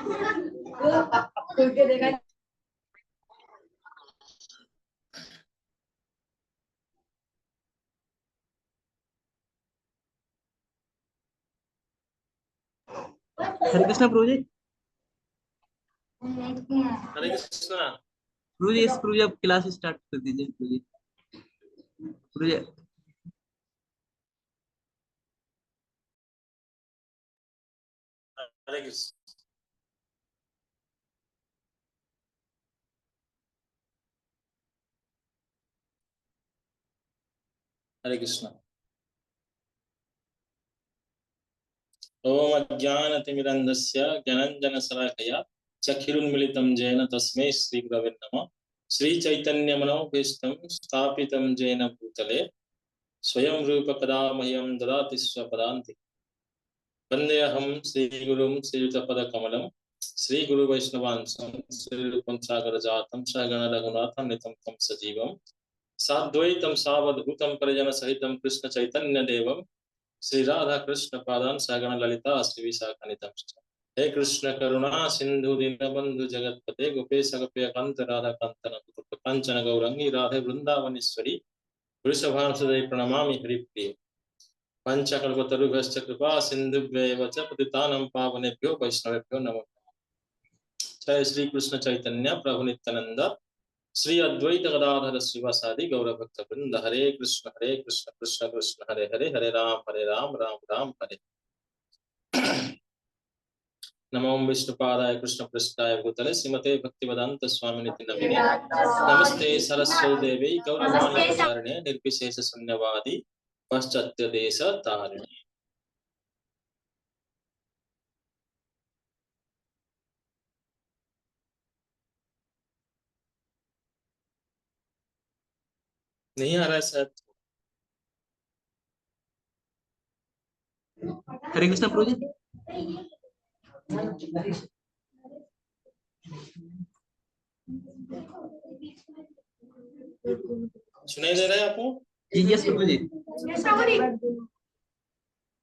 खुल के देखा। हरे कृष्णा प्रभु जी। हरे कृष्णा प्रभु जी, प्रभु जी, अब क्लास स्टार्ट कर दीजिए प्रभु जी। प्रभु जी, हरे कृष्ण। हरे कृष्णा। ओम अज्ञानतिमिरन्धस्य ज्ञानाञ्जनशलाकया चक्षुरुन्मीलितं येन तस्मै श्रीगुरवे नमः। श्रीचैतन्यमनोभीष्टं स्थापितं येन भूतले स्वयं रूप कदा मह्यं ददाति स्वपदान्ति। वन्देऽहं श्रीगुरुं श्रीयुतपदकमलं श्रीगुरुवैष्णवांशं श्रीरूपं सागरजातं सहगण रघुनाथान्वितं तं सजीवं साद्वैतं सावधूतं परिजनसहितं कृष्णचैतन्यदेवं श्री राधा कृष्ण पादान सहगण ललिता श्री विशाखानिधं। हे कृष्ण करुणा सिंधु दीनबंधु जगतपते गोपेश गोपिकांत राधा कांत कांचन गौरंगी राधे वृंदावनेश्वरी वृषभानुसुते प्रणमामि हरिप्रिये। पंचकल्पतरुभ्यश्च कृपा सिन्धुभ्यैव च पतितानां पावनेभ्यो वैष्णवेभ्यो नमो नमः। जय श्री कृष्ण चैतन्य प्रभु नित्यानंद श्री अद्वैत गदाधर श्रीवासादि गौर भक्त वृंद। हरे कृष्ण कृष्ण कृष्ण हरे हरे, हरे राम राम राम हरे। नमो विष्णुपादाय कृष्ण पृष्ठाय भूतले श्रीमते भक्तिवेदांत स्वामिनिति नमिने। नमस्ते सरस्वती देवी गौरवाणी प्रचारिणे निर्विशेष शून्यवादी पाश्चात्य देश तारिणे। नहीं आ रहा है शायद। हरे कृष्णा प्रभु जी। सुनाई दे रहा है आपको? यस प्रभु जी।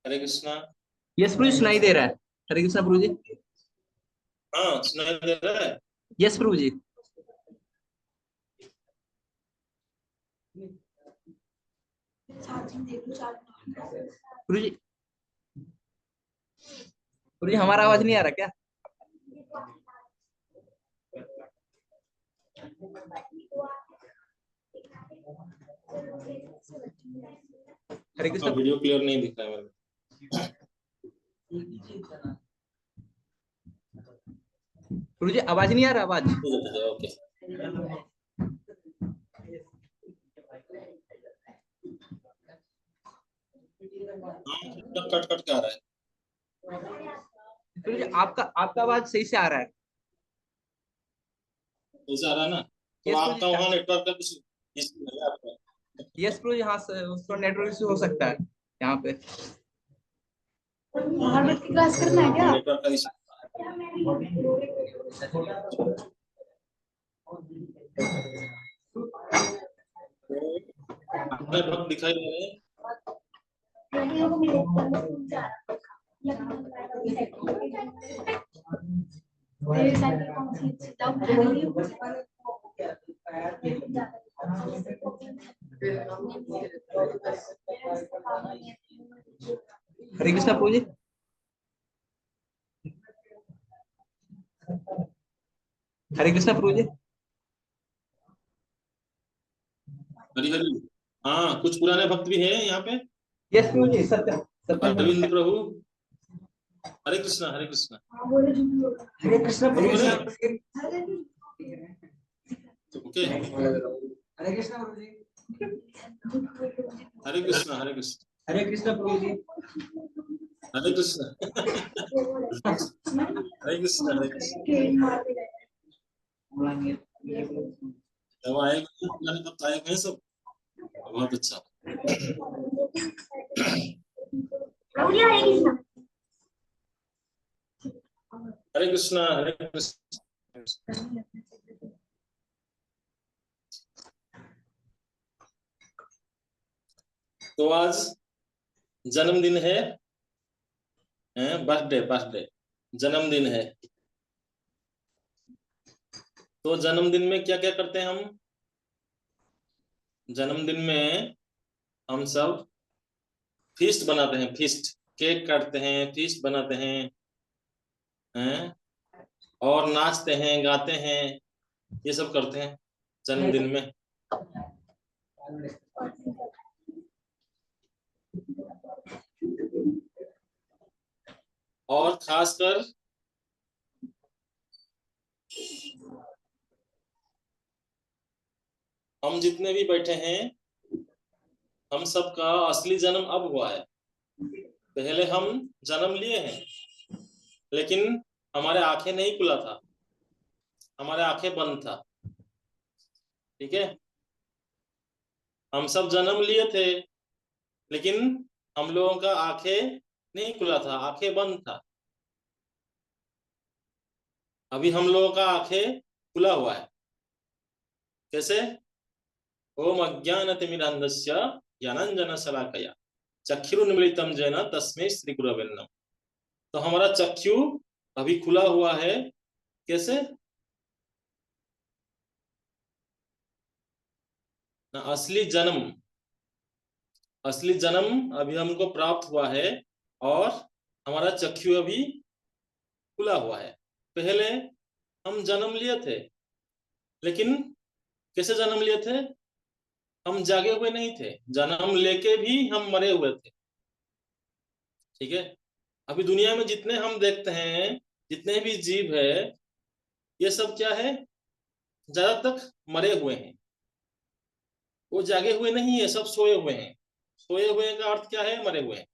हरे कृष्णा। यस प्रभु जी, सुनाई दे रहा है। हरे कृष्णा प्रभु जी। हाँ सुनाई दे रहा है। यस प्रभु जी। प्रभु जी, प्रभु जी, हमारा आवाज नहीं आ रहा क्या? हरे कृष्णा। वीडियो क्लियर नहीं दिख रहा है मेरे। प्रभु जी, आवाज नहीं आ रहा? आवाज ओके। कट कट के आ रहा है। प्रभु जी, आपका आवाज सही से आ रहा है। ऐसा आ रहा है ना? तो यस आपका वहाँ नेटवर्क का कुछ इशू है आपका? यस प्रभु जी, हाँ उसका नेटवर्क इशू हो सकता है यहाँ पे। मोहम्मद की क्लास करना है क्या? नेटवर्क का इशू अपने भक्त दिखाई दे रहे हैं। हरे कृष्णा प्रभु जी। हरे कृष्णा प्रभु जी। हरी हरी। हाँ कुछ पुराने भक्त भी है यहाँ पे। यस प्रभु जी, सत्य सत्य। अरविंद प्रभु। हरे कृष्णा हरे कृष्णा। हरे कृष्णा प्रभु जी। ओके। हरे कृष्णा प्रभु जी। हरे कृष्णा हरे कृष्णा। हरे कृष्णा प्रभु जी। हरे कृष्णा। हरे कृष्णा हरे कृष्णा। जब आएगा पुराने भक्त आए हैं सब। बहुत अच्छा। हरे कृष्णा हरे कृष्णा। तो आज जन्मदिन है, बर्थडे बर्थडे जन्मदिन है। तो जन्मदिन में क्या क्या करते हैं हम? जन्मदिन में हम सब फीस्ट बनाते हैं, फीस्ट, केक काटते हैं, फीस्ट बनाते हैं, और नाचते हैं, गाते हैं, ये सब करते हैं जन्मदिन में। और खासकर हम जितने भी बैठे हैं, हम सबका असली जन्म अब हुआ है। पहले हम जन्म लिए हैं, लेकिन हमारे आंखें नहीं खुला था, हमारे आंखें बंद था। ठीक है, हम सब जन्म लिए थे, लेकिन हम लोगों का आंखें नहीं खुला था, आंखें बंद था। अभी हम लोगों का आंखें खुला हुआ है। कैसे? ओम अज्ञानतिमिरान्धस्य ज्ञानांजनशलाकया चक्षुरुन्मीलितं येन तस्मै श्री गुरवे नमः। तो हमारा चक्षु अभी खुला हुआ है। कैसे? ना, असली जन्म अभी हमको प्राप्त हुआ है, और हमारा चक्षु अभी खुला हुआ है। पहले हम जन्म लिए थे, लेकिन कैसे जन्म लिए थे? हम जागे हुए नहीं थे, जन्म लेके भी हम मरे हुए थे। ठीक है, अभी दुनिया में जितने हम देखते हैं, जितने भी जीव है, ये सब क्या है? ज्यादा तक मरे हुए हैं। वो जागे हुए नहीं है, सब सोए हुए हैं। सोए हुए का अर्थ क्या है? मरे हुए हैं।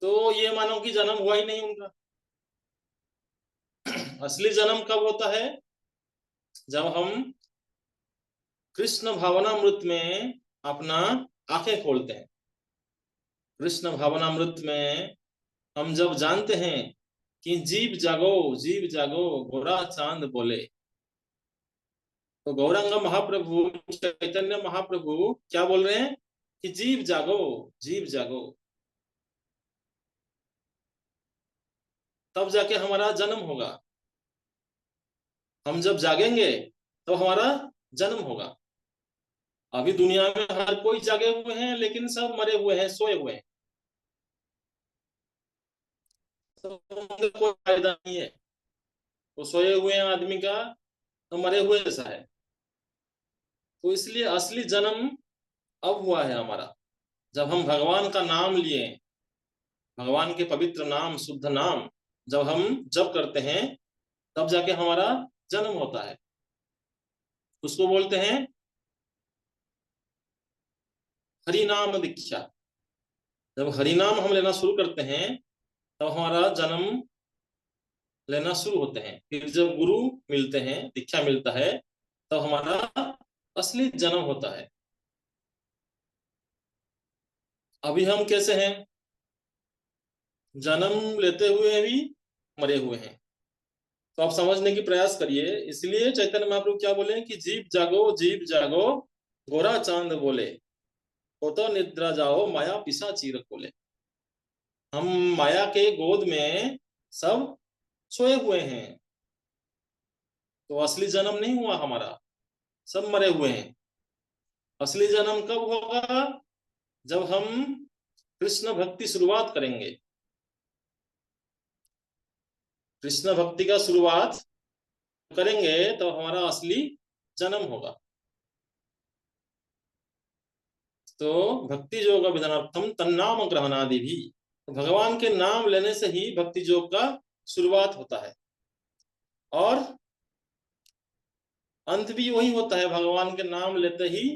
तो ये मानो कि जन्म हुआ ही नहीं उनका। असली जन्म कब होता है? जब हम कृष्ण भावनामृत में अपना आंखें खोलते हैं। कृष्ण भावनामृत में हम जब जानते हैं कि जीव जागो, जीव जागो, गोरा चांद बोले, तो गौरांग महाप्रभु, चैतन्य महाप्रभु क्या बोल रहे हैं? कि जीव जागो, जीव जागो। तब जाके हमारा जन्म होगा। हम जब जागेंगे तो हमारा जन्म होगा। अभी दुनिया में हर कोई जागे हुए हैं, लेकिन सब मरे हुए हैं, सोए हुए हैं। तो कोई फायदा नहीं है। वो सोए हुए हैं आदमी का, तो मरे हुए जैसा है। तो इसलिए असली जन्म अब हुआ है हमारा, जब हम भगवान का नाम लिए। भगवान के पवित्र नाम, शुद्ध नाम जब हम जप करते हैं, तब जाके हमारा जन्म होता है। उसको बोलते हैं हरि नाम दीक्षा। जब हरि नाम हम लेना शुरू करते हैं, तब हमारा जन्म लेना शुरू होते हैं। फिर जब गुरु मिलते हैं, दीक्षा मिलता है, तब हमारा असली जन्म होता है। अभी हम कैसे हैं? जन्म लेते हुए भी मरे हुए हैं। तो आप समझने की प्रयास करिए। इसलिए चैतन्य महाप्रभु क्या बोले कि जीव जागो, जीव जागो, गोरा चांद बोले, हो तो निद्रा जाओ, माया पिसा चीर खोले। हम माया के गोद में सब सोए हुए हैं। तो असली जन्म नहीं हुआ हमारा, सब मरे हुए हैं। असली जन्म कब होगा? जब हम कृष्ण भक्ति शुरुआत करेंगे। कृष्ण भक्ति का शुरुआत करेंगे तो हमारा असली जन्म होगा। तो भक्ति योग विधानार्थम तन्नाम ग्रहणादि भी, तो भगवान के नाम लेने से ही भक्ति योग का शुरुआत होता है, और अंत भी वही होता है। भगवान के नाम लेते ही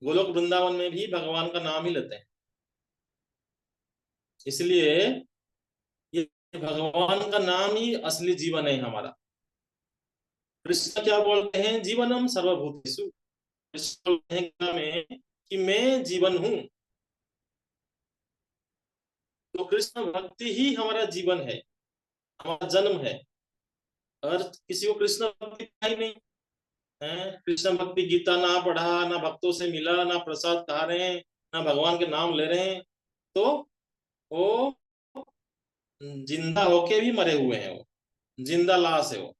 गोलोक वृंदावन में भी भगवान का नाम ही लेते हैं। इसलिए ये भगवान का नाम ही असली जीवन है हमारा। कृष्ण क्या बोलते हैं? जीवनम सर्वभूतेषु। कृष्ण बोलते हैं गीता में कि मैं जीवन हूं। तो कृष्ण भक्ति ही हमारा जीवन है, हमारा जन्म है। और किसी को कृष्ण भक्ति ही नहीं है, कृष्ण भक्ति गीता ना पढ़ा, ना भक्तों से मिला, ना प्रसाद खा रहे हैं, ना भगवान के नाम ले रहे हैं, तो वो जिंदा होके भी मरे हुए हैं। वो जिंदा लाश है वो।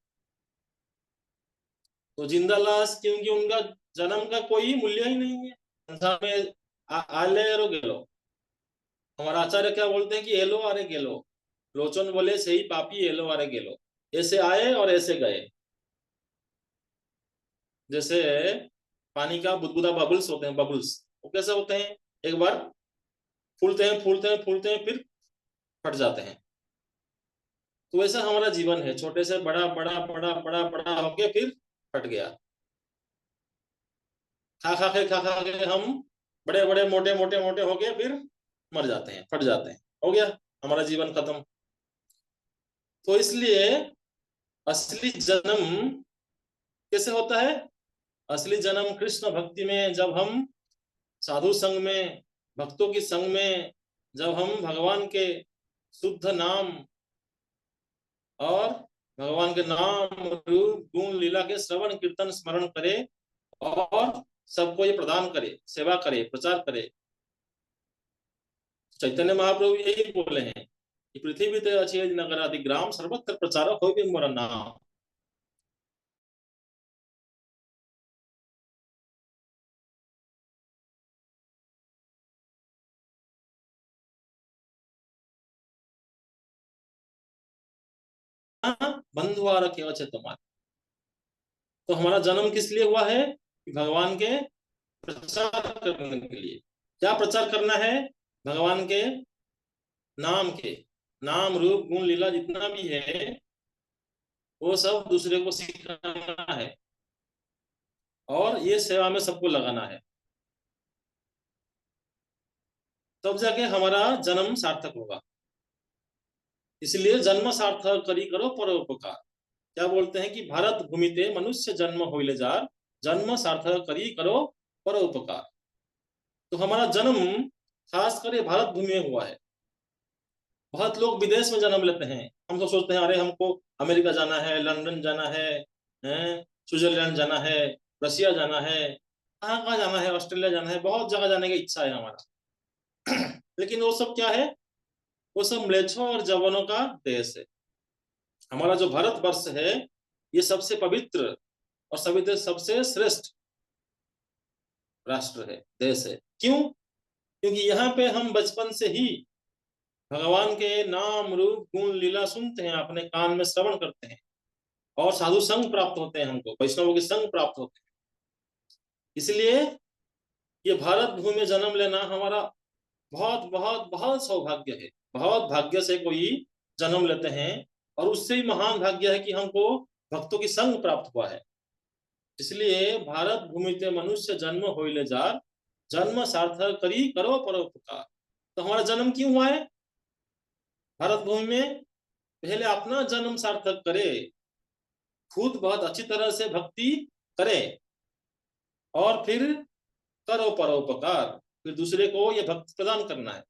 तो जिंदा लाश, क्योंकि उनका जन्म का कोई मूल्य ही नहीं है संसार में। आले रो गेलो, हमारा आचार्य क्या बोलते हैं कि एलो आरे गेलो, लोचन बोले सही पापी एलो आरे गेलो, ऐसे आए और ऐसे गए। जैसे पानी का बुदबुदा बबल्स होते हैं, बबल्स वो कैसे होते हैं, एक बार फूलते हैं फूलते हैं फूलते हैं फिर फट जाते हैं। तो वैसा हमारा जीवन है, छोटे से बड़ा बड़ा बड़ा बड़ा बड़ा होके फिर फट गया। खा खा के हम बड़े बड़े मोटे मोटे मोटे होके फिर मर जाते हैं, फट जाते हैं, हो गया हमारा जीवन खत्म। तो इसलिए असली जन्म कैसे होता है, असली जन्म कृष्ण भक्ति में, जब हम साधु संग में, भक्तों की संग में, जब हम भगवान के शुद्ध नाम और भगवान के नाम रूप गुण लीला के श्रवण कीर्तन स्मरण करे और सबको ये प्रदान करे, सेवा करे, प्रचार करे। चैतन्य महाप्रभु यही बोले हैं कि पृथ्वी ते अच्छी नगर आदि ग्राम सर्वत्र प्रचारक हो भी मोरा नाम। बंधुआर केवल तुम्हारे। तो हमारा जन्म किस लिए हुआ है कि भगवान के प्रचार करने के लिए। क्या प्रचार करना है, भगवान के नाम के, नाम रूप गुण लीला जितना भी है वो सब दूसरे को सिखाना है और ये सेवा में सबको लगाना है, तब जाके हमारा जन्म सार्थक होगा। इसलिए जन्म सार्थक करी करो परोपकार। क्या बोलते हैं कि भारत भूमिते मनुष्य जन्म होइले जार, जन्म सार्थक करी करो परोपकार। तो हमारा जन्म खास कर भारत भूमि में हुआ है। बहुत लोग विदेश में जन्म लेते हैं, हम तो सोचते हैं अरे हमको अमेरिका जाना है, लंदन जाना है, स्विट्जरलैंड जाना है, रशिया जाना है, कहाँ कहाँ जाना है, ऑस्ट्रेलिया जाना है, बहुत जगह जाने की इच्छा है हमारा। लेकिन वो सब क्या है, वो सब म्लेच्छों और जवानों का देश है। हमारा जो भारत वर्ष है ये सबसे पवित्र और सभी देश सबसे श्रेष्ठ राष्ट्र है, देश है। क्यों? क्योंकि यहाँ पे हम बचपन से ही भगवान के नाम रूप गुण लीला सुनते हैं, अपने कान में श्रवण करते हैं और साधु संग प्राप्त होते हैं, हमको वैष्णवों के संग प्राप्त होते हैं। इसलिए ये भारत भूमि में जन्म लेना हमारा बहुत बहुत बहुत सौभाग्य है। बहुत भाग्य से कोई जन्म लेते हैं और उससे ही महान भाग्य है कि हमको भक्तों की संग प्राप्त हुआ है। इसलिए भारत भूमि ते मनुष्य जन्म होइले जार, जन्म सार्थक करी करो परोपकार। तो हमारा जन्म क्यों हुआ है भारत भूमि में, पहले अपना जन्म सार्थक करे, खुद बहुत अच्छी तरह से भक्ति करे और फिर करो परोपकार, फिर दूसरे को ये भक्ति प्रदान करना है।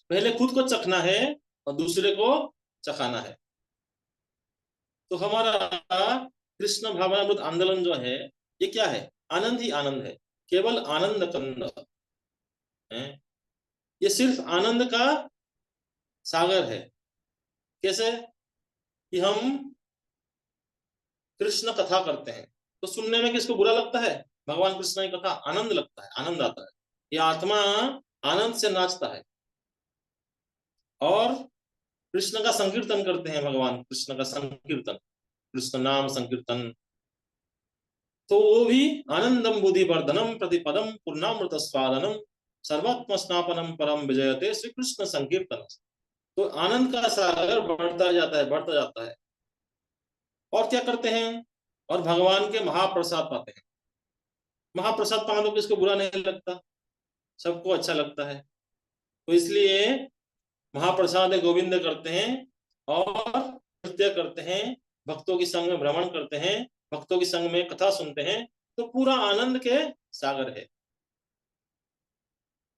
पहले खुद को चखना है और दूसरे को चखाना है। तो हमारा कृष्ण भावनामृत आंदोलन जो है ये क्या है, आनंद ही आनंद है, केवल आनंद कंद है। ये सिर्फ आनंद का सागर है। कैसे कि हम कृष्ण कथा करते हैं तो सुनने में किसको बुरा लगता है, भगवान कृष्ण की कथा आनंद लगता है, आनंद आता है, ये आत्मा आनंद से नाचता है। और कृष्ण का संकीर्तन करते हैं, भगवान कृष्ण का संकीर्तन, कृष्ण नाम संकीर्तन, तो वो भी आनंदम बुद्धि वर्धनम प्रतिपदम पूर्णामृत स्वादनम सर्वात्म स्नापनम परम विजयते श्री कृष्ण संकीर्तन। तो आनंद का सागर बढ़ता जाता है, बढ़ता जाता है। और क्या करते हैं, और भगवान के महाप्रसाद पाते हैं। महाप्रसाद पाना तो किसको बुरा नहीं लगता, सबको अच्छा लगता है। तो इसलिए महाप्रसाद गोविंद करते हैं और नृत्य करते हैं, भक्तों की संग में भ्रमण करते हैं, भक्तों की संग में कथा सुनते हैं, तो पूरा आनंद के सागर है।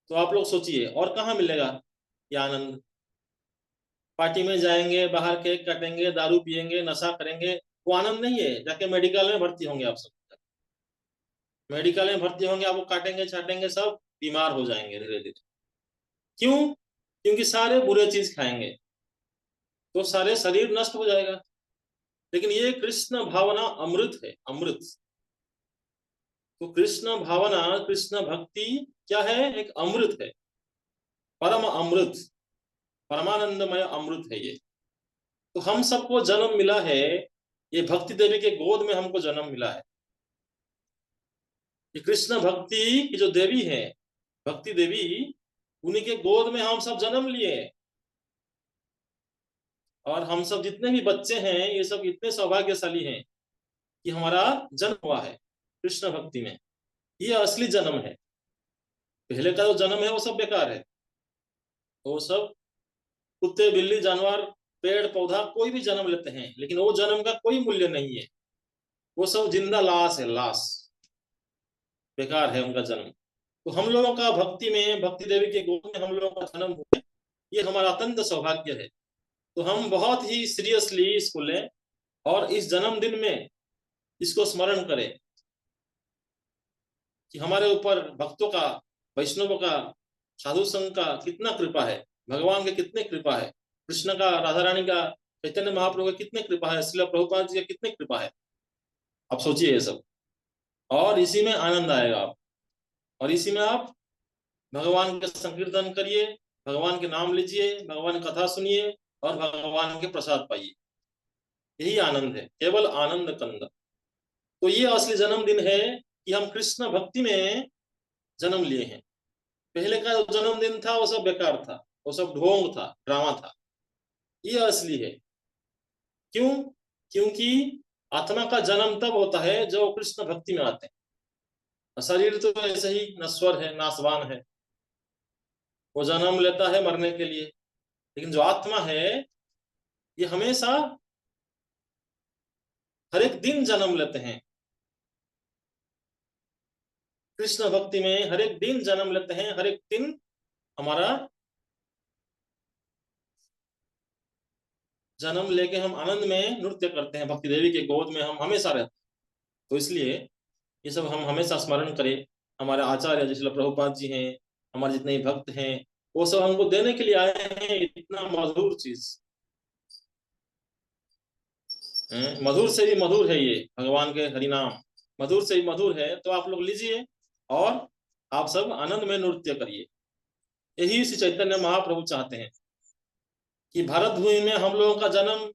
तो आप लोग सोचिए और कहाँ मिलेगा ये आनंद। पार्टी में जाएंगे, बाहर केक काटेंगे, दारू पिएंगे, नशा करेंगे, वो आनंद नहीं है। जाके मेडिकल में भर्ती होंगे आप सब, मेडिकल में भर्ती होंगे, आपको काटेंगे छाटेंगे, सब बीमार हो जाएंगे धीरे धीरे। क्यों? क्योंकि सारे बुरे चीज खाएंगे तो सारे शरीर नष्ट हो जाएगा। लेकिन ये कृष्ण भावना अमृत है, अमृत। तो कृष्ण भावना, कृष्ण भक्ति क्या है? एक अमृत है, परम अमृत, परमानंदमय अमृत है ये। तो हम सबको जन्म मिला है, ये भक्ति देवी के गोद में हमको जन्म मिला है। ये कृष्ण भक्ति की जो देवी है, भक्ति देवी, उन्हीं के गोद में हम सब जन्म लिए हैं। और हम सब जितने भी बच्चे हैं, ये सब इतने सौभाग्यशाली हैं कि हमारा जन्म हुआ है कृष्ण भक्ति में। ये असली जन्म है। पहले का जो जन्म है वो सब बेकार है। वो सब कुत्ते, बिल्ली, जानवर, पेड़ पौधा, कोई भी जन्म लेते हैं, लेकिन वो जन्म का कोई मूल्य नहीं है। वो सब जिंदा लाश है, लाश, बेकार है उनका जन्म। तो हम लोगों का भक्ति में, भक्ति देवी के गोद में हम लोगों का जन्म हुआ है, ये हमारा अत्यंत सौभाग्य है। तो हम बहुत ही सीरियसली इसको लें और इस जन्मदिन में इसको स्मरण करें कि हमारे ऊपर भक्तों का, वैष्णवों का, साधु संघ का कितना कृपा है, भगवान के कितने कृपा है, कृष्ण का, राधा रानी का, चैतन्य महाप्रभु का कितने कृपा है, श्रील प्रभुपाद जी का कितने कृपा है। आप सोचिए ये सब, और इसी में आनंद आएगा आप, और इसी में आप भगवान के संकीर्तन करिए, भगवान के नाम लीजिए, भगवान की कथा सुनिए और भगवान के प्रसाद पाइए। यही आनंद है, केवल आनंद कंद। तो ये असली जन्मदिन है कि हम कृष्ण भक्ति में जन्म लिए हैं। पहले का जो जन्मदिन था वो सब बेकार था, वो सब ढोंग था, ड्रामा था। ये असली है। क्यों? क्योंकि आत्मा का जन्म तब होता है जब कृष्ण भक्ति में आते हैं। शरीर तो ऐसे ही नश्वर है, नाशवान है, वो जन्म लेता है मरने के लिए। लेकिन जो आत्मा है, ये हमेशा, हर एक दिन जन्म लेते हैं कृष्ण भक्ति में, हर एक दिन जन्म लेते हैं, हर एक दिन हमारा जन्म लेके हम आनंद में नृत्य करते हैं, भक्ति देवी के गोद में हम हमेशा रहते हैं। तो इसलिए ये सब हम हमेशा स्मरण करें। हमारे आचार्य जैसे प्रभुपाद जी हैं, हमारे जितने भक्त हैं, वो सब हमको देने के लिए आए हैं इतना मधुर चीज। मधुर से भी मधुर है ये भगवान के हरिनाम, मधुर से भी मधुर है। तो आप लोग लीजिए और आप सब आनंद में नृत्य करिए। यही श्री चैतन्य महाप्रभु चाहते हैं कि भारत भूमि में हम लोगों का जन्म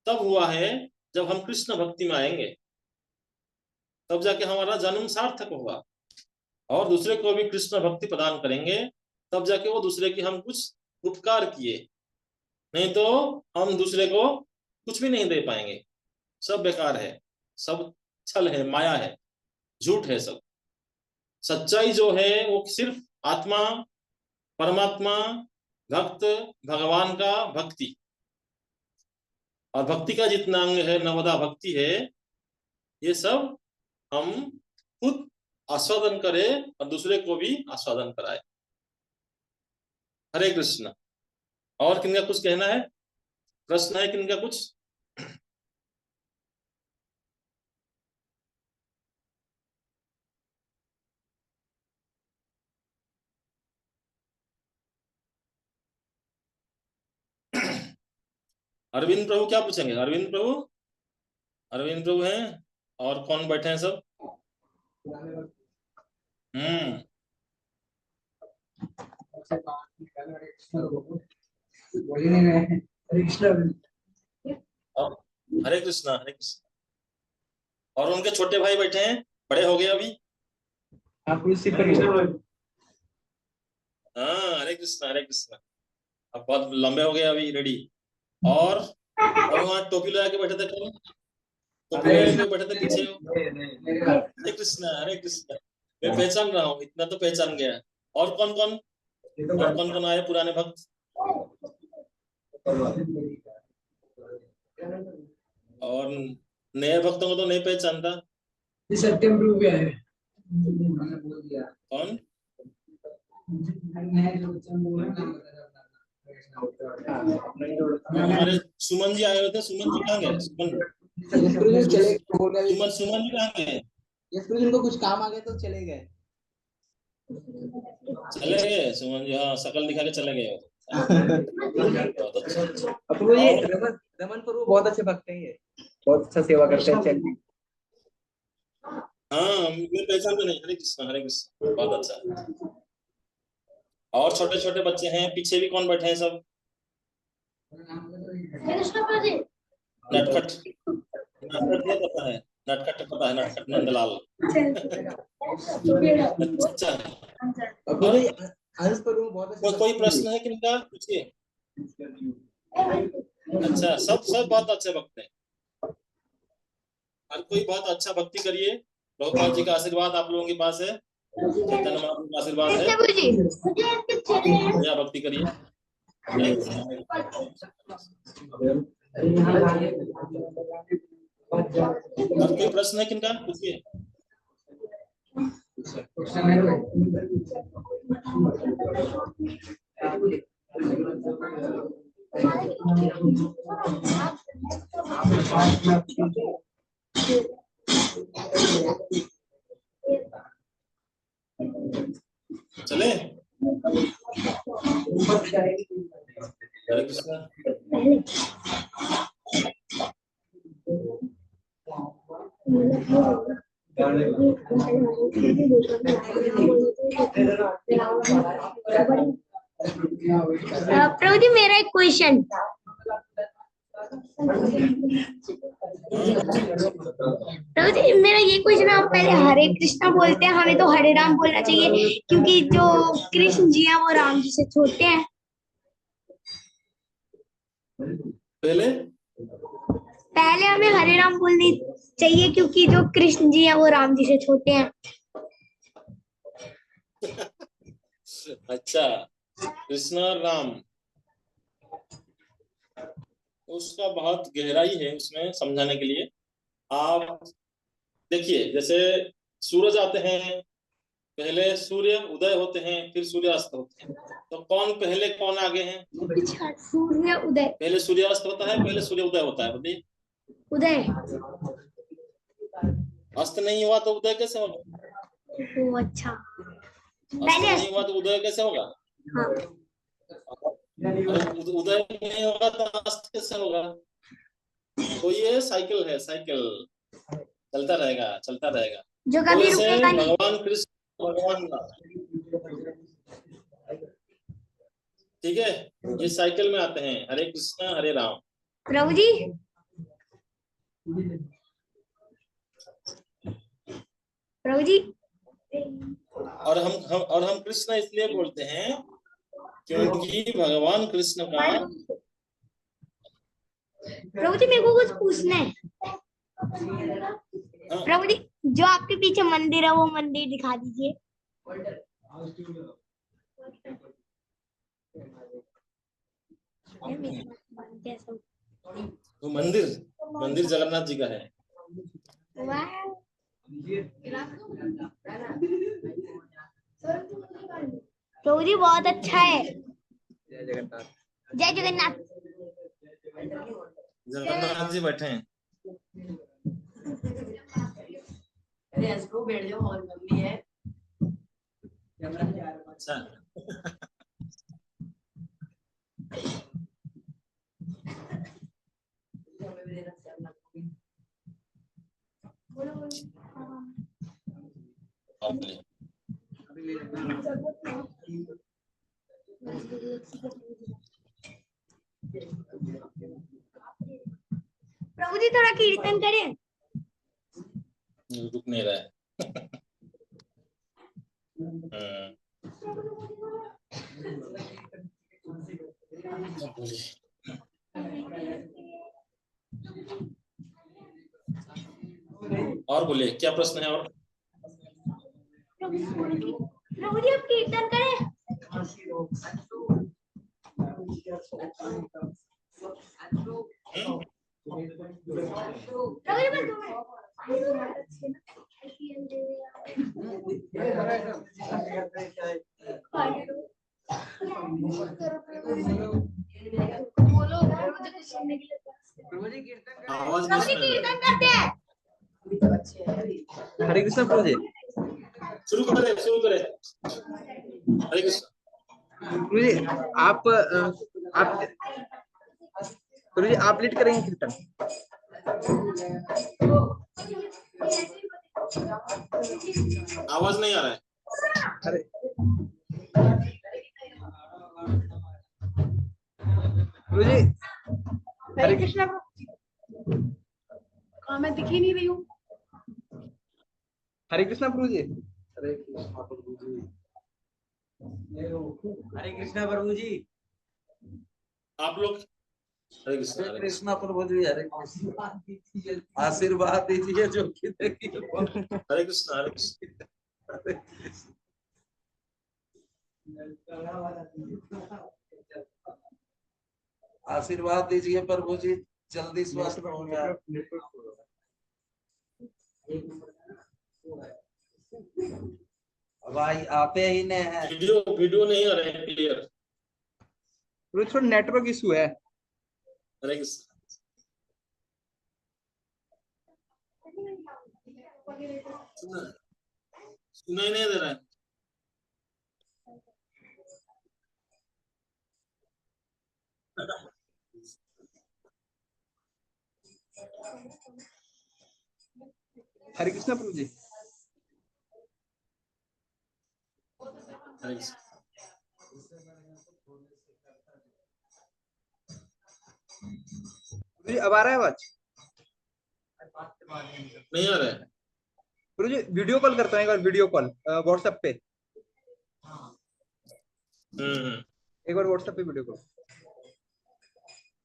तब हुआ है जब हम कृष्ण भक्ति में आएंगे, तब जाके हमारा जन्म सार्थक होगा और दूसरे को भी कृष्ण भक्ति प्रदान करेंगे, तब जाके वो दूसरे की हम कुछ उपकार किए। नहीं तो हम दूसरे को कुछ भी नहीं दे पाएंगे, सब बेकार है, सब छल है, माया है, झूठ है सब। सच्चाई जो है वो सिर्फ आत्मा, परमात्मा, भक्त, भगवान का भक्ति, और भक्ति का जितना अंग है, नवदा भक्ति है, ये सब हम खुद आस्वादन करें और दूसरे को भी आस्वादन कराए। हरे कृष्ण। और किनका कुछ कहना है? प्रश्न है किनका कुछ? अरविंद प्रभु क्या पूछेंगे? अरविंद प्रभु, अरविंद प्रभु हैं, और कौन बैठे हैं सब? हम्म। और हरे कृष्णा, हरे कृष्णा। और उनके छोटे भाई बैठे हैं, बड़े हो गए अभी। हाँ, हरे कृष्णा, हरे कृष्णा। अब बहुत लंबे हो गए अभी, रेडी। और वहाँ टोपी लगा के बैठे थे कौन? टोपी लगा के बैठे थे पीछे। हरे कृष्णा, हरे कृष्णा। मैं पहचान रहा हूँ, इतना तो पहचान गया। और कौन कौन, और कौन कौन आए पुराने भक्त? और नए भक्तों को तो नहीं पहचानता। सत्यम प्रभु है। कौन? हमारे सुमन जी आए हुए थे। सुमन जी कहाँ गए? सुमन, सुमन, सुमन जी कहाँ गए? इनको कुछ काम आ गया तो चले गए। चले गए सुमन जी? हाँ, शकल दिखा के चले गए। बहुत अच्छा। अब वो ये रमन प्रभु बहुत अच्छे भक्त हैं ये। बहुत अच्छा सेवा करते हैं चंडी। हाँ मैं पहचानते नहीं। हरे कृष्ण हरे कृष्ण, बहुत अच्छा। और छोटे छोटे बच्चे हैं, पीछे भी कौन बैठे हैं सब? कृष्ण प्रभु नटखट, नटखट नहीं पता है? नटखट पता है, नटखट नंदलाल। अच्छा, अभी भी हंस पर वो बहुत अच्छा। कोई प्रश्न है किनका? पूछिए। अच्छा, सब बहुत अच्छे भक्त हैं। हर कोई बहुत अच्छा भक्ति करिए। प्रभुपाद जी का आशीर्वाद आप लोगों के पास है, चैतन्य महाप्रभु का आशीर्वाद है। बढ़िया भक्ति करिए। जय कृष्ण। और कोई प्रश्न है किनका? पूछिए। चले। हरे कृष्ण। प्रभु जी मेरा एक क्वेश्चन। प्रभु जी मेरा ये क्वेश्चन, आप पहले हरे कृष्णा बोलते हैं, हमें तो हरे राम बोलना चाहिए क्योंकि जो कृष्ण जी हैं वो राम जी से छोटे हैं। पहले हमें हरे राम बोलनी चाहिए क्योंकि जो कृष्ण जी हैं वो राम जी से छोटे हैं। अच्छा, कृष्ण और राम, उसका बहुत गहराई है उसमें समझाने के लिए। आप देखिए, जैसे सूरज आते हैं, पहले सूर्य उदय होते हैं, फिर सूर्य अस्त होते हैं, तो कौन पहले कौन आगे हैं? सूर्य उदय। पहले सूर्य अस्त होता है, पहले सूर्य उदय होता है? बताइए। उदय। अस्त नहीं हुआ तो उदय कैसे होगा? ओ अच्छा, अस्त नहीं हुआ तो उदय कैसे होगा? हाँ। उदय नहीं होगा तो अस्त कैसे होगा? तो ये साइकिल है, साइकिल चलता रहेगा, चलता रहेगा। जो तो कभी ऐसे रुकेगा नहीं। भगवान कृष्ण, भगवान राम, ठीक है, ये साइकिल में आते हैं, हरे कृष्णा हरे राम। प्रभु जी प्रभु जी और हम कृष्ण इसलिए बोलते हैं क्योंकि भगवान कृष्ण का। प्रभु जी मेरे को कुछ पूछना है। हाँ, प्रभु जी जो आपके पीछे मंदिर है वो मंदिर दिखा दीजिए। वो मंदिर, मंदिर जगन्नाथ जी का है। वाह। प्रभु जी बहुत अच्छा है। जय जगन्नाथ। जय जगन्नाथ। जगन्नाथ जी बैठे हैं। अरे इसको बैठ जाओ, हॉल मम्मी है। अच्छा, प्रभु जी थोड़ा कीर्तन करें। रुक नहीं रहा है। और बोलिए, क्या प्रश्न है? और प्रभु जी आप कीर्तन करें। आवाज नहीं सुन रही। कीर्तन करते हैं। हरे कृष्ण प्रभु जी। शुरू करें, शुरू करें। हरे कृष्ण। प्रभु जी आप प्रभु जी आप लीड करेंगे कीर्तन? आवाज नहीं आ रहा है। अरे गुरु जी हरे कृष्णा हाँ मैं दिख ही नहीं रही हूँ। हरे कृष्णा प्रभु जी। हरे कृष्णा प्रभु जी। हरे कृष्णा प्रभु जी। आप लोग हरे कृष्णा हरे हरे कृष्णा प्रभु जी। हरे कृष्णा आशीर्वाद दीजिए जो कि देखिए हरे कृष्णा हरे कृष्णा। आशीर्वाद दीजिए प्रभु जी, जल्दी स्वस्थ हो जाए। भाई आते ही ने हैं। वीडियो नहीं आ रहा है क्लियर। गुरु थोड़ा नेटवर्क इशू है। हरे कृष्णा। सुनाई नहीं दे रहा है। हरे कृष्णा प्रभु जी। हरे कृष्णा। गुरु जी अब आ रहा है आवाज? नहीं आ रहा है। गुरु जी वीडियो कॉल करता हूँ एक बार, वीडियो कॉल व्हाट्सएप पे। एक बार व्हाट्सएप पे वीडियो कॉल।